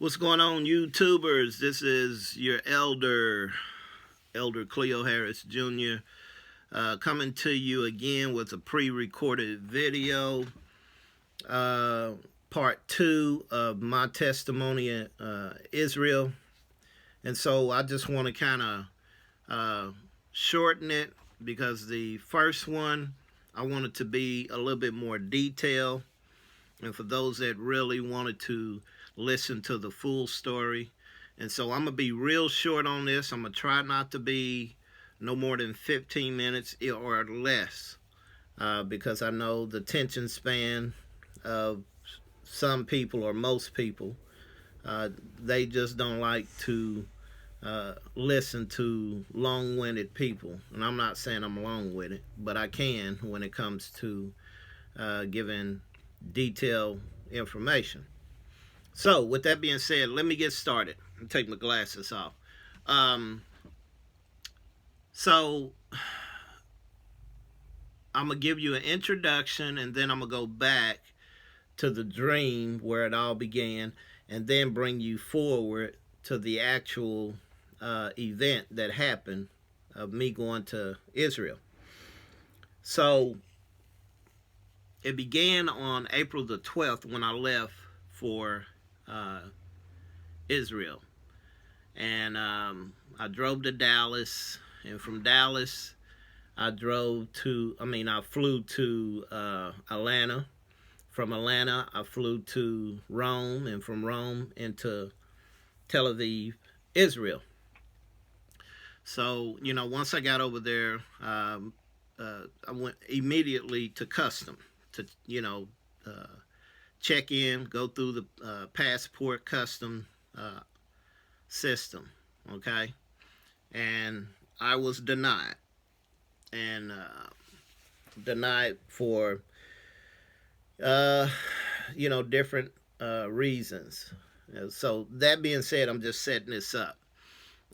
What's going on, YouTubers? This is your Elder Cleo Harris Jr. Coming to you again with a pre-recorded video, part 2 of my testimony Israel. And so I just want to kind of shorten it because the first one, I want it to be a little bit more detailed. And for those that really wanted to listen to the full story. And so I'm going to be real short on this. I'm going to try not to be no more than 15 minutes or less because I know the attention span of some people or most people, they just don't like to listen to long-winded people. And I'm not saying I'm long-winded, but I can when it comes to giving detailed information. So, with that being said, let me get started. I'll take my glasses off. So, I'm going to give you an introduction, and then I'm going to go back to the dream where it all began, and then bring you forward to the actual event that happened of me going to Israel. So, it began on April the 12th when I left for Israel. And I drove to Dallas, and from Dallas I flew to Atlanta. From Atlanta I flew to Rome, and from Rome into Tel Aviv, Israel. So, once I got over there, I went immediately to custom to, check in, go through the passport custom system, okay? And I was denied. And denied for, different reasons. So that being said, I'm just setting this up.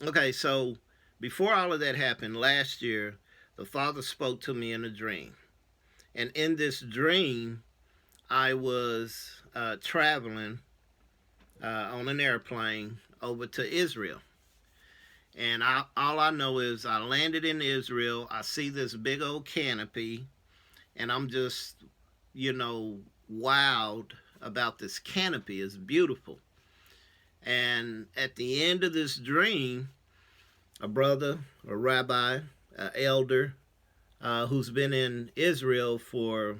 Okay, so before all of that happened, last year, the Father spoke to me in a dream. And in this dream, I was traveling on an airplane over to Israel. And all I know is I landed in Israel. I see this big old canopy. And I'm just, wowed about this canopy. It's beautiful. And at the end of this dream, a brother, a rabbi, an elder, who's been in Israel for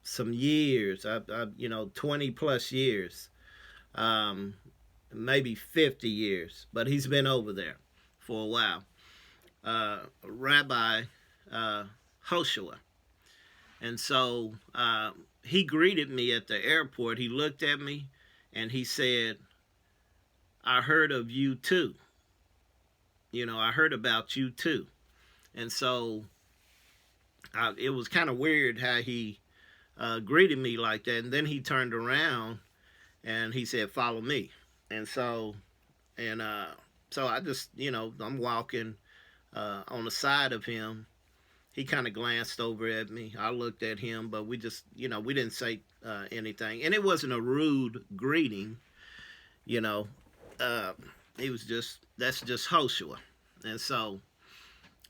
some years, 20 plus years, maybe 50 years, but he's been over there for a while. Rabbi Hoshua. And so he greeted me at the airport. He looked at me and he said, "I heard of you too. I heard about you too." And so it was kind of weird how he greeted me like that. And then he turned around and he said, "Follow me." And so I just, I'm walking on the side of him. He kind of glanced over at me. I looked at him, but we just, we didn't say anything. And it wasn't a rude greeting, he was that's just Hoshua. And so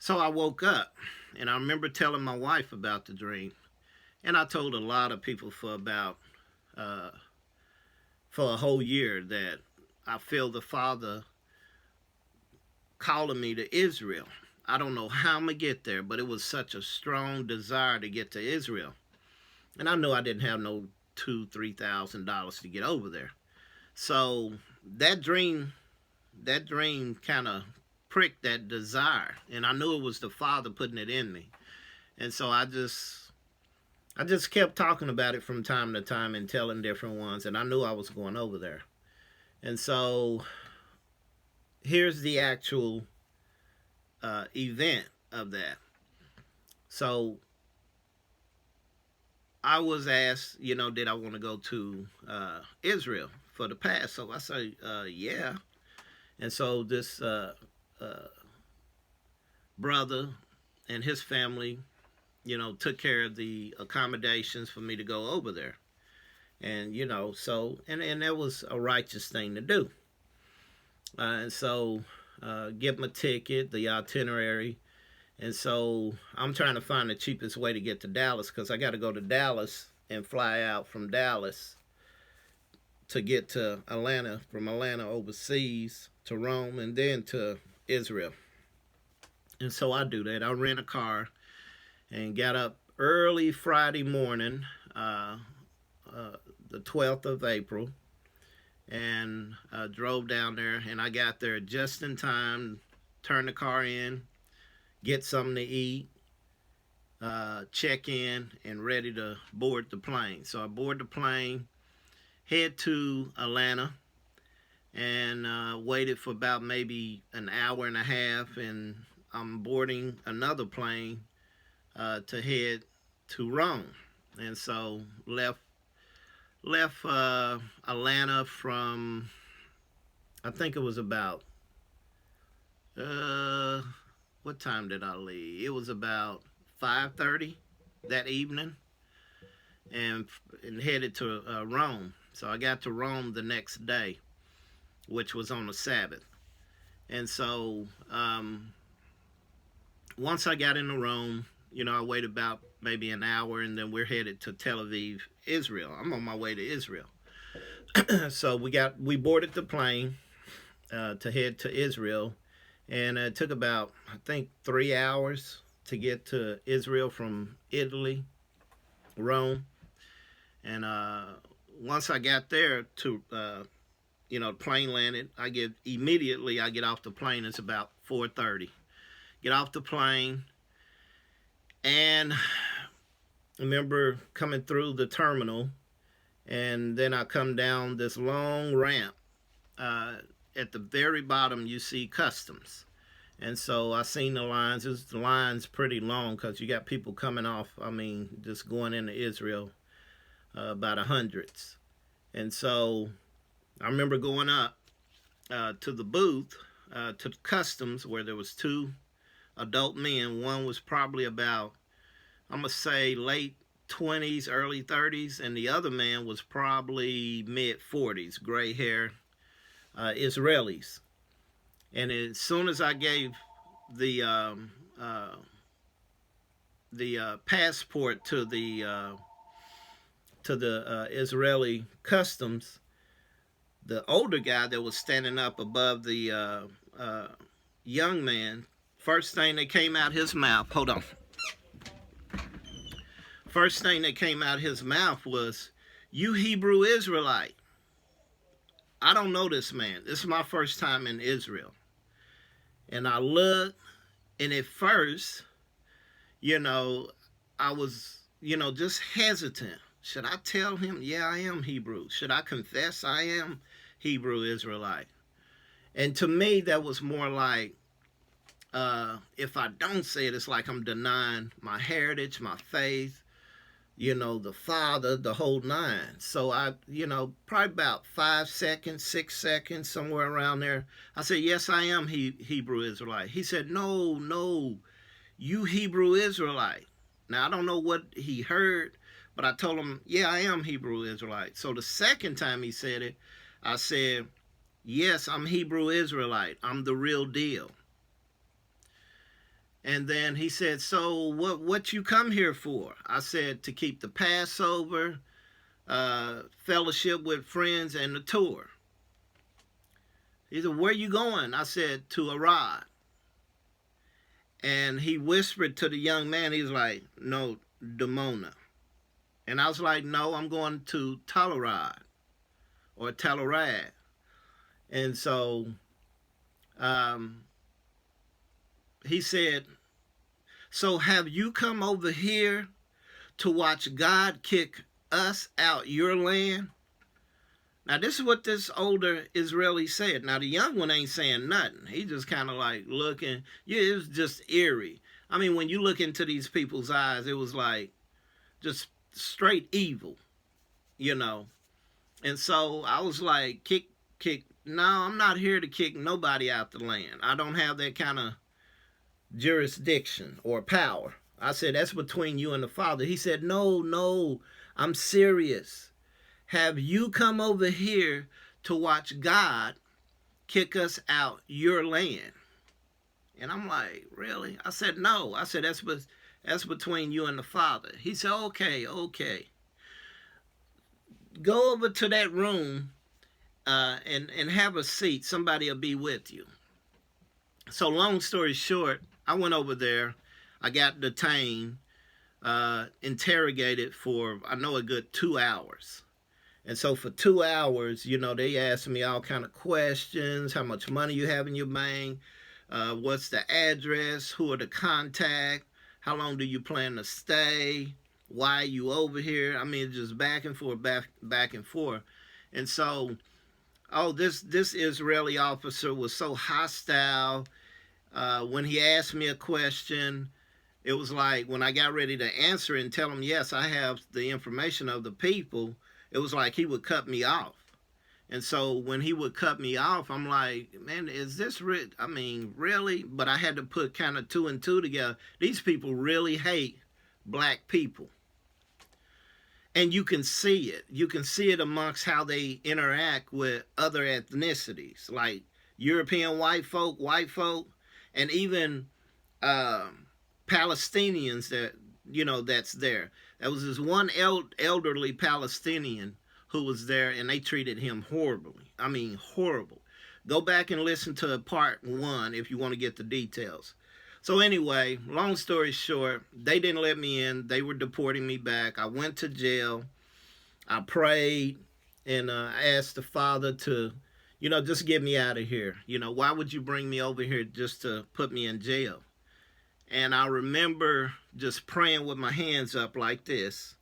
I woke up, and I remember telling my wife about the dream. And I told a lot of people for a whole year that I feel the Father calling me to Israel. I don't know how I'm going to get there, but it was such a strong desire to get to Israel. And I knew I didn't have no $2,000-$3,000 to get over there. So that dream kind of pricked that desire. And I knew it was the Father putting it in me. And so I just kept talking about it from time to time and telling different ones. And I knew I was going over there. And so here's the actual event of that. So I was asked, did I want to go to Israel for the Passover? So I say, yeah. And so this brother and his family, took care of the accommodations for me to go over there. And, and that was a righteous thing to do. And so get my ticket, the itinerary. And so I'm trying to find the cheapest way to get to Dallas because I got to go to Dallas and fly out from Dallas to get to Atlanta, from Atlanta overseas to Rome, and then to Israel. And so I do that. I rent a car and got up early Friday morning, uh, the 12th of April, and drove down there. And I got there just in time, turn the car in, get something to eat, check in, and ready to board the plane. So I board the plane, head to Atlanta, and waited for about maybe an hour and a half, and I'm boarding another plane to head to Rome. And so left Atlanta from, I think it was about what time did I leave? It was about 5:30 that evening, and headed to Rome. So I got to Rome the next day, which was on the Sabbath. And so once I got into Rome, I waited about maybe an hour, and then we're headed to Tel Aviv, Israel. I'm on my way to Israel. So we boarded the plane to head to Israel, and it took about, I think, 3 hours to get to Israel from Italy, Rome. And once I got there to, the plane landed. I get off the plane. It's about 4:30. Get off the plane, and I remember coming through the terminal, and then I come down this long ramp. At the very bottom, you see customs. And so I seen the lines. The line's pretty long because you got people coming off, just going into Israel, by the hundreds. And so I remember going up to the booth, to the customs, where there was two adult men. One was probably about, I'm going to say, late 20s, early 30s, and the other man was probably mid 40s, gray hair, Israelis. And as soon as I gave the passport to the Israeli customs, the older guy that was standing up above the young man, first thing that came out his mouth, hold on. First thing that came out his mouth was, "You Hebrew Israelite." I don't know this man. This is my first time in Israel. And I looked, and at first, I was, just hesitant. Should I tell him, yeah, I am Hebrew? Should I confess I am Hebrew Israelite? And to me, that was more like, if I don't say it, it's like I'm denying my heritage, my faith, the Father, the whole nine. So I, probably about 5 seconds, 6 seconds, somewhere around there, I said, yes, I am Hebrew Israelite. He said, no, you Hebrew Israelite. Now, I don't know what he heard, but I told him, yeah, I am Hebrew Israelite. So the second time he said it, I said, yes, I'm Hebrew Israelite. I'm the real deal. And then he said, so what you come here for? I said, to keep the Passover, fellowship with friends, and the tour. He said, where you going? I said, to Arad. And he whispered to the young man, he's like, no, Dimona. And I was like, no, I'm going to Talarad, or Talarad. And so he said, so have you come over here to watch God kick us out your land? Now, this is what this older Israeli said. Now, the young one ain't saying nothing. He just kind of like looking. Yeah, it was just eerie. When you look into these people's eyes, it was like just straight evil, And so I was like, kick. No, I'm not here to kick nobody out the land. I don't have that kind of jurisdiction or power. I said, that's between you and the Father. He said, no, I'm serious. Have you come over here to watch God kick us out your land. And I'm like, really? I said, no. I said, that's between you and the Father. He said, okay, okay. Go over to that room and have a seat. Somebody will be with you. So long story short, I went over there. I got detained, interrogated for, I know, a good 2 hours. And so for 2 hours, they asked me all kind of questions: how much money you have in your bank, what's the address, who are the contact, how long do you plan to stay, why are you over here? I mean, just back and forth, back and forth. And so, this Israeli officer was so hostile. When he asked me a question, it was like when I got ready to answer and tell him, yes, I have the information of the people, it was like he would cut me off. And so when he would cut me off, I'm like, man, is this I mean, really? But I had to put kind of two and two together. These people really hate black people. And you can see it. You can see it amongst how they interact with other ethnicities, like European white folk, and even Palestinians that's there. There was this one elderly Palestinian who was there, and they treated him horribly. I mean, horrible. Go back and listen to part 1 if you want to get the details. So anyway, long story short, they didn't let me in. They were deporting me back. I went to jail. I prayed and asked the Father to, just get me out of here. Why would you bring me over here just to put me in jail? And I remember just praying with my hands up like this.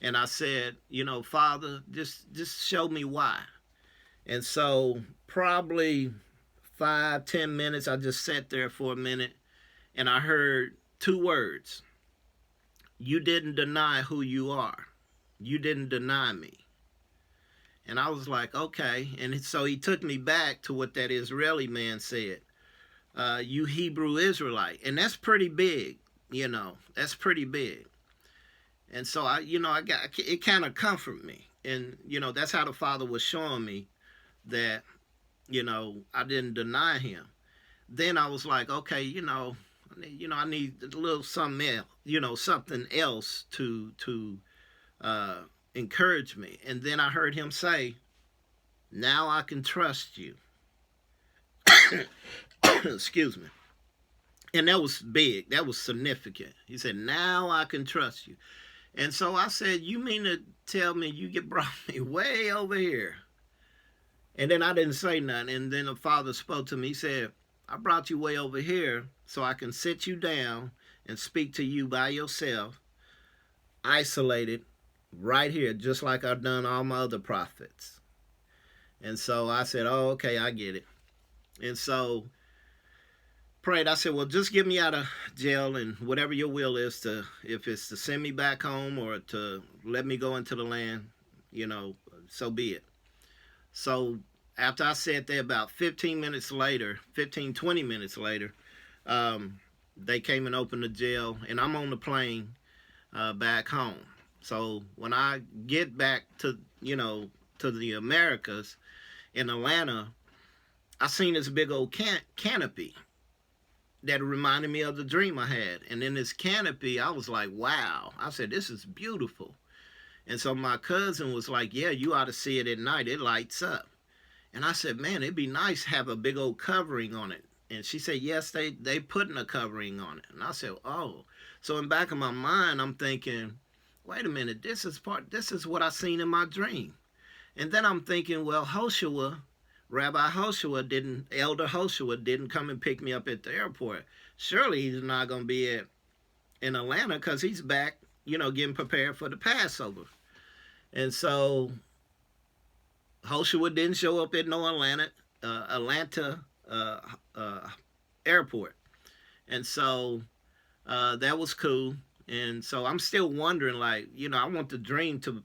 And I said, Father, just show me why. And so probably 5-10 minutes, I just sat there for a minute, and I heard 2 words. You didn't deny who you are. You didn't deny me. And I was like, okay. And so he took me back to what that Israeli man said. You Hebrew Israelite. And that's pretty big, That's pretty big. And so I got it, kind of comforted me. And, that's how the Father was showing me that, I didn't deny him. Then I was like, okay, I need a little something else, something else to encourage me. And then I heard him say, now I can trust you. Excuse me. And that was big. That was significant. He said, now I can trust you. And so I said, you mean to tell me you brought me way over here? And then I didn't say nothing. And then the Father spoke to me. He said, I brought you way over here so I can sit you down and speak to you by yourself, isolated, right here, just like I've done all my other prophets. And so I said, oh, okay, I get it. And so prayed. I said, well, just get me out of jail, and whatever your will is, if it's to send me back home or to let me go into the land, so be it. So after I said that, about 20 minutes later, they came and opened the jail, and I'm on the plane back home. So when I get back to the Americas in Atlanta, I seen this big old canopy that reminded me of the dream I had. And in this canopy, I was like, wow. I said, this is beautiful. And so my cousin was like, yeah, you ought to see it at night. It lights up. And I said, man, it'd be nice to have a big old covering on it. And she said, yes, they putting a covering on it. And I said, oh. So in the back of my mind, I'm thinking, wait a minute, this is what I seen in my dream. And then I'm thinking, well, Rabbi Elder Hoshua didn't come and pick me up at the airport. Surely he's not going to be in Atlanta because he's back, getting prepared for the Passover. And so Hoshua didn't show up at no Atlanta airport. And so that was cool. And so I'm still wondering, like, I want the dream to,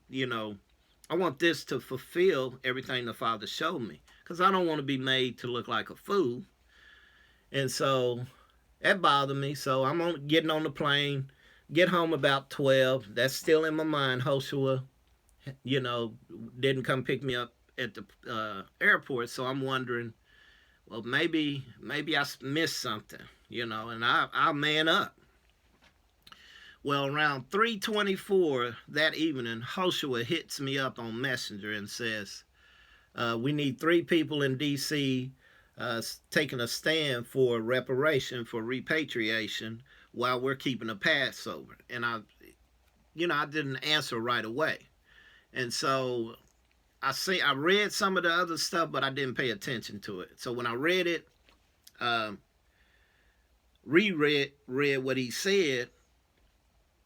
I want this to fulfill everything the Father showed me. Because I don't want to be made to look like a fool. And so that bothered me. So I'm getting on the plane, get home about 12. That's still in my mind. Hoshua, didn't come pick me up at the airport. So I'm wondering, well, maybe I missed something, and I'll man up. Well, around 3:24 that evening, Joshua hits me up on Messenger and says, we need 3 people in D.C. Taking a stand for reparation, for repatriation, while we're keeping a Passover. And I didn't answer right away. And so I read some of the other stuff, but I didn't pay attention to it. So when I read it, read what he said,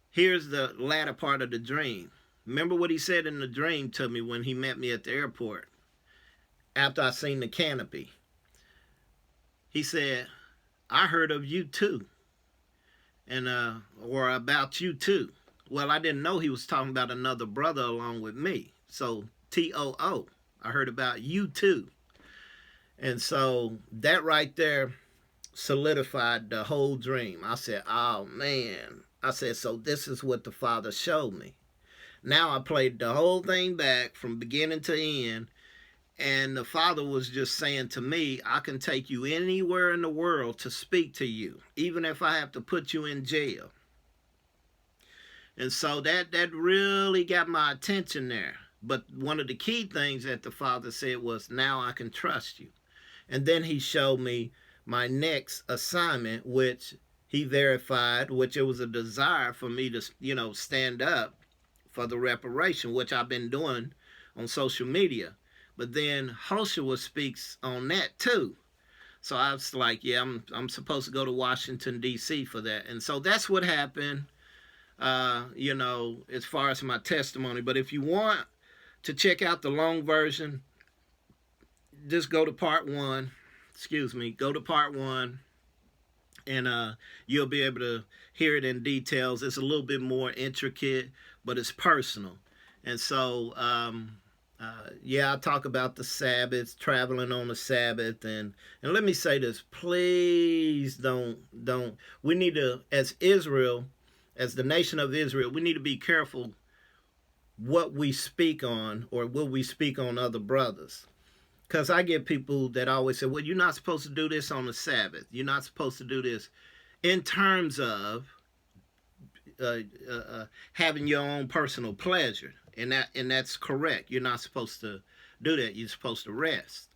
here's the latter part of the dream. Remember what he said in the dream to me when he met me at the airport after I seen the canopy. He said, I heard of you too, and or about you too. Well, I didn't know he was talking about another brother along with me. So TOO, I heard about you too. And so that right there solidified the whole dream. I said, oh man. I said, so this is what the Father showed me. Now I played the whole thing back from beginning to end, and the Father was just saying to me, I can take you anywhere in the world to speak to you, even if I have to put you in jail. And so that really got my attention there. But one of the key things that the Father said was, now I can trust you. And then he showed me my next assignment, which he verified, which it was a desire for me to, stand up for the reparation, which I've been doing on social media. But then Joshua speaks on that too. So I was like, yeah, I'm supposed to go to Washington, D.C. for that. And so that's what happened, as far as my testimony. But if you want to check out the long version, just go to part 1. Go to part 1, and you'll be able to hear it in details. It's a little bit more intricate, but it's personal. And so, I talk about the Sabbath, traveling on the Sabbath, and let me say this: please don't. We need to, as Israel, as the nation of Israel, we need to be careful what we speak on, or will we speak on other brothers. Because I get people that always say, well, you're not supposed to do this on the Sabbath. You're not supposed to do this in terms of having your own personal pleasure. And that's correct. You're not supposed to do that. You're supposed to rest.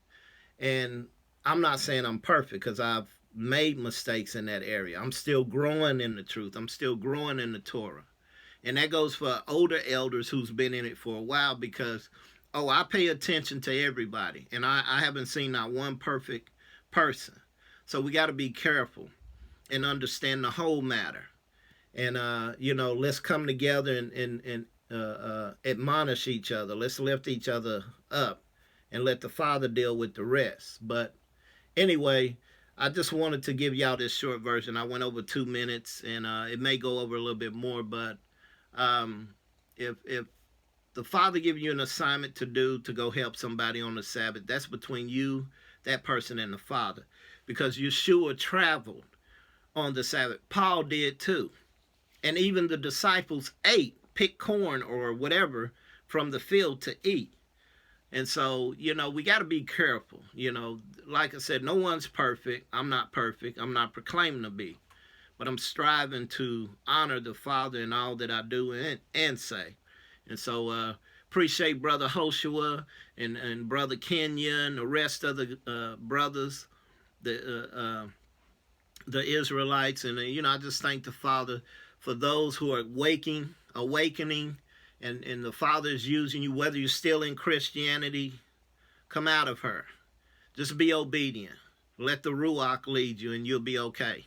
And I'm not saying I'm perfect, because I've made mistakes in that area. I'm still growing in the truth. I'm still growing in the Torah. And that goes for older elders who's been in it for a while, because I pay attention to everybody, and I haven't seen not one perfect person. So we got to be careful and understand the whole matter. And let's come together and admonish each other. Let's lift each other up and let the Father deal with the rest. But anyway, I just wanted to give y'all this short version. I went over 2 minutes, and it may go over a little bit more, but if the Father giving you an assignment to do, to go help somebody on the Sabbath, that's between you, that person, and the Father. Because Yeshua traveled on the Sabbath. Paul did too. And even the disciples picked corn or whatever from the field to eat. And so, we got to be careful. Like I said, no one's perfect. I'm not perfect. I'm not proclaiming to be. But I'm striving to honor the Father in all that I do and say. And so appreciate Brother Joshua and Brother Kenya and the rest of the brothers, the Israelites. And, I just thank the Father for those who are awakening, and the Father is using you, whether you're still in Christianity, come out of her. Just be obedient. Let the Ruach lead you, and you'll be okay.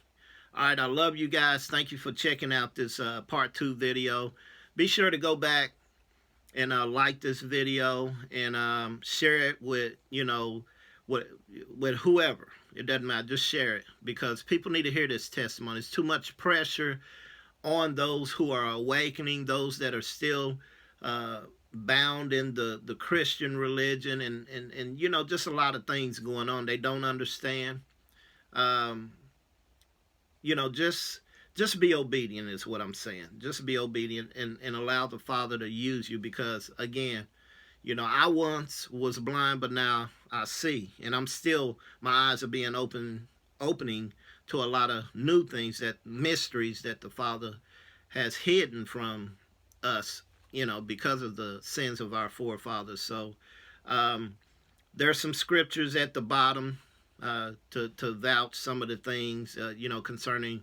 All right, I love you guys. Thank you for checking out this part 2 video. Be sure to go back and like this video and share it with with whoever. It doesn't matter. Just share it, because people need to hear this testimony. It's too much pressure on those who are awakening, those that are still bound in the Christian religion, and just a lot of things going on they don't understand. Just be obedient is what I'm saying. Just be obedient and allow the Father to use you, because again, I once was blind, but now I see, and my eyes are being opening to a lot of new things, that mysteries that the Father has hidden from us, because of the sins of our forefathers. So um, there's some scriptures at the bottom to vouch some of the things, concerning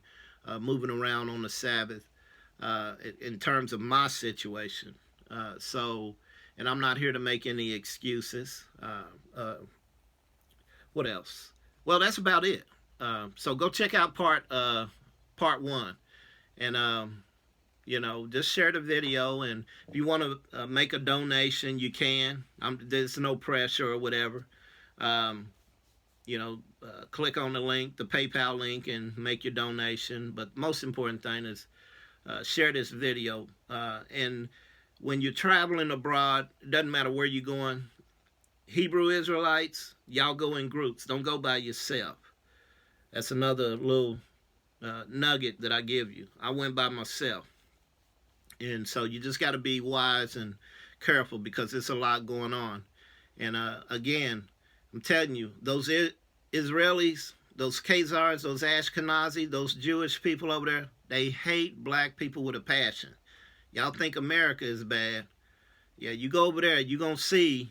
moving around on the Sabbath, in terms of my situation. So, and I'm not here to make any excuses. What else? Well, that's about it. So go check out part one, and just share the video. And if you want to make a donation, you can. There's no pressure or whatever. Um, click on the link, the PayPal link, and make your donation. But most important thing is share this video. And when you're traveling abroad, it doesn't matter where you're going. Hebrew Israelites, y'all go in groups. Don't go by yourself. That's another little nugget that I give you. I went by myself. And so you just got to be wise and careful, because there's a lot going on. And again, I'm telling you, those Israelis, those Khazars, those Ashkenazi, those Jewish people over there, they hate black people with a passion. Y'all think America is bad. Yeah, you go over there, you're gonna see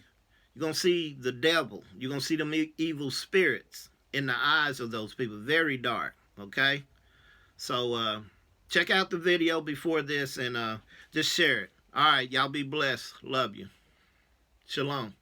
the devil. You're gonna see them evil spirits in the eyes of those people. Very dark. Okay? So check out the video before this, and just share it. All right, y'all be blessed. Love you. Shalom.